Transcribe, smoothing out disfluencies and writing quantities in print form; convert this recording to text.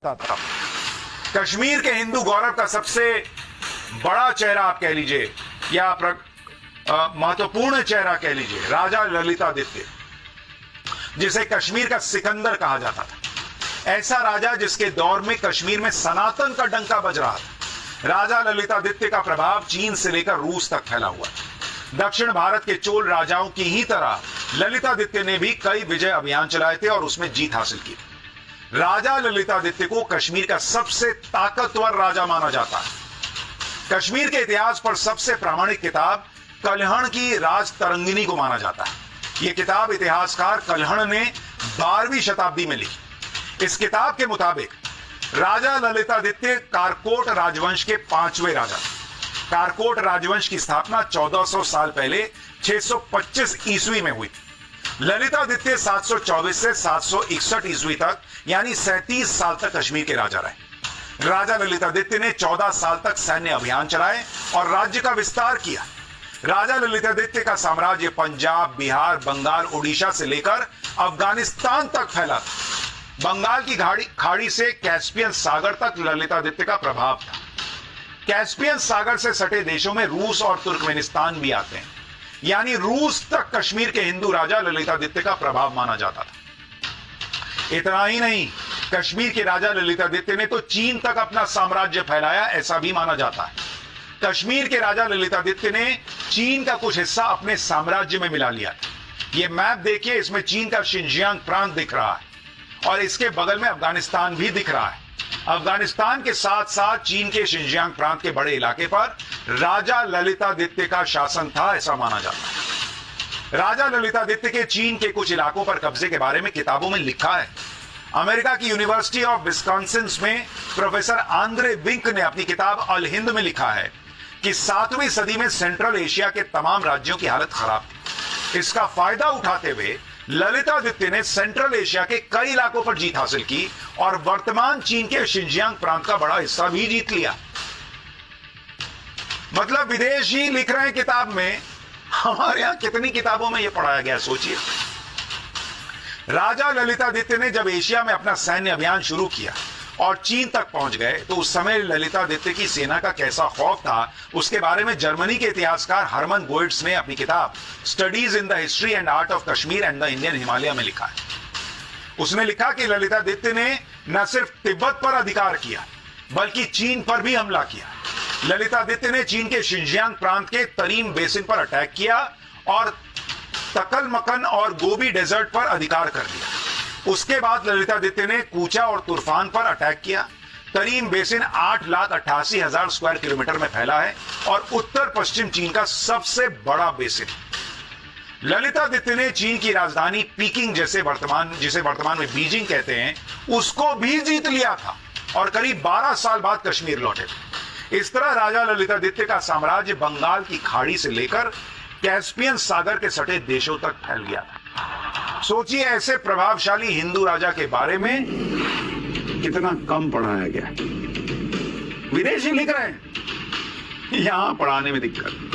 था। कश्मीर के हिंदू गौरव का सबसे बड़ा चेहरा आप कह लीजिए या महत्वपूर्ण चेहरा कह लीजिए, राजा ललितादित्य, जिसे कश्मीर का सिकंदर कहा जाता था। ऐसा राजा जिसके दौर में कश्मीर में सनातन का डंका बज रहा था। राजा ललितादित्य का प्रभाव चीन से लेकर रूस तक फैला हुआ था। दक्षिण भारत के चोल राजाओं की ही तरह ललितादित्य ने भी कई विजय अभियान चलाए थे और उसमें जीत हासिल की। राजा ललितादित्य को कश्मीर का सबसे ताकतवर राजा माना जाता है। कश्मीर के इतिहास पर सबसे प्रामाणिक किताब कल्हण की राज तरंगिनी को माना जाता है। यह किताब इतिहासकार कल्हण ने 12वीं शताब्दी में लिखी। इस किताब के मुताबिक राजा ललितादित्य कारकोट राजवंश के 5वें राजा। कारकोट राजवंश की स्थापना 1400 साल पहले 625 ईस्वी में हुई। ललितादित्य 724 से 761 ईस्वी तक यानी 37 साल तक कश्मीर के राजा रहे। राजा ललितादित्य ने 14 साल तक सैन्य अभियान चलाए और राज्य का विस्तार किया। राजा ललितादित्य का साम्राज्य पंजाब, बिहार, बंगाल, उड़ीसा से लेकर अफगानिस्तान तक फैला था। बंगाल की खाड़ी से कैस्पियन सागर तक ललितादित्य का प्रभाव था। कैस्पियन सागर से सटे देशों में रूस और तुर्कमेनिस्तान भी आते हैं, यानी रूस तक कश्मीर के हिंदू राजा ललितादित्य का प्रभाव माना जाता था। इतना ही नहीं, कश्मीर के राजा ललितादित्य ने तो चीन तक अपना साम्राज्य फैलाया, ऐसा भी माना जाता है। कश्मीर के राजा ललितादित्य ने चीन का कुछ हिस्सा अपने साम्राज्य में मिला लिया। यह मैप देखिए, इसमें चीन का शिनजियांग प्रांत दिख रहा है और इसके बगल में अफगानिस्तान भी दिख रहा है। अफगानिस्तान के साथ साथ चीन के शिनजियांग प्रांत के बड़े इलाके पर राजा ललितादित्य का शासन था, ऐसा माना जाता है। राजा ललितादित्य के चीन के कुछ इलाकों पर कब्जे के बारे में किताबों में लिखा है। अमेरिका की यूनिवर्सिटी ऑफ विस्कॉन्सिन में प्रोफेसर आंद्रे विंक ने अपनी किताब अल हिंद में लिखा है कि 7वीं सदी में सेंट्रल एशिया के तमाम राज्यों की हालत खराब थी। इसका फायदा उठाते हुए ललितादित्य ने सेंट्रल एशिया के कई इलाकों पर जीत हासिल की और वर्तमान चीन के शिनजियांग प्रांत का बड़ा हिस्सा भी जीत लिया। मतलब विदेशी लिख रहे हैं किताब में, हमारे यहां कितनी किताबों में यह पढ़ाया गया, सोचिए। राजा ललितादित्य ने जब एशिया में अपना सैन्य अभियान शुरू किया और चीन तक पहुंच गए तो उस समय ललितादित्य की सेना का कैसा खौफ था, उसके बारे में जर्मनी के इतिहासकार हरमन गोइट्स ने अपनी किताब studies in the history and art of Kashmir and the Indian Himalaya में लिखा है। उसने लिखा कि ललितादित्य ने न सिर्फ तिब्बत पर अधिकार किया बल्कि चीन पर भी हमला किया। ललितादित्य ने चीन के शिनजियांग प्रांत के तरीम बेसिन पर अटैक किया और तकलमकन और गोबी डेजर्ट पर अधिकार कर लिया। उसके बाद ललितादित्य ने कूचा और तुर्फान पर अटैक किया। तरीम बेसिन 8,88,000 स्क्वायर किलोमीटर में फैला है और उत्तर पश्चिम चीन का सबसे बड़ा बेसिन। ललितादित्य ने चीन की राजधानी पीकिंग जिसे वर्तमान में बीजिंग कहते हैं, उसको भी जीत लिया था और करीब 12 साल बाद कश्मीर लौटे थे। इस तरह राजा ललितादित्य का साम्राज्य बंगाल की खाड़ी से लेकर कैस्पियन सागर के सटे देशों तक फैल गया था। सोचिए ऐसे प्रभावशाली हिंदू राजा के बारे में कितना कम पढ़ाया गया। विदेशी लिख रहे हैं, यहां पढ़ाने में दिक्कत।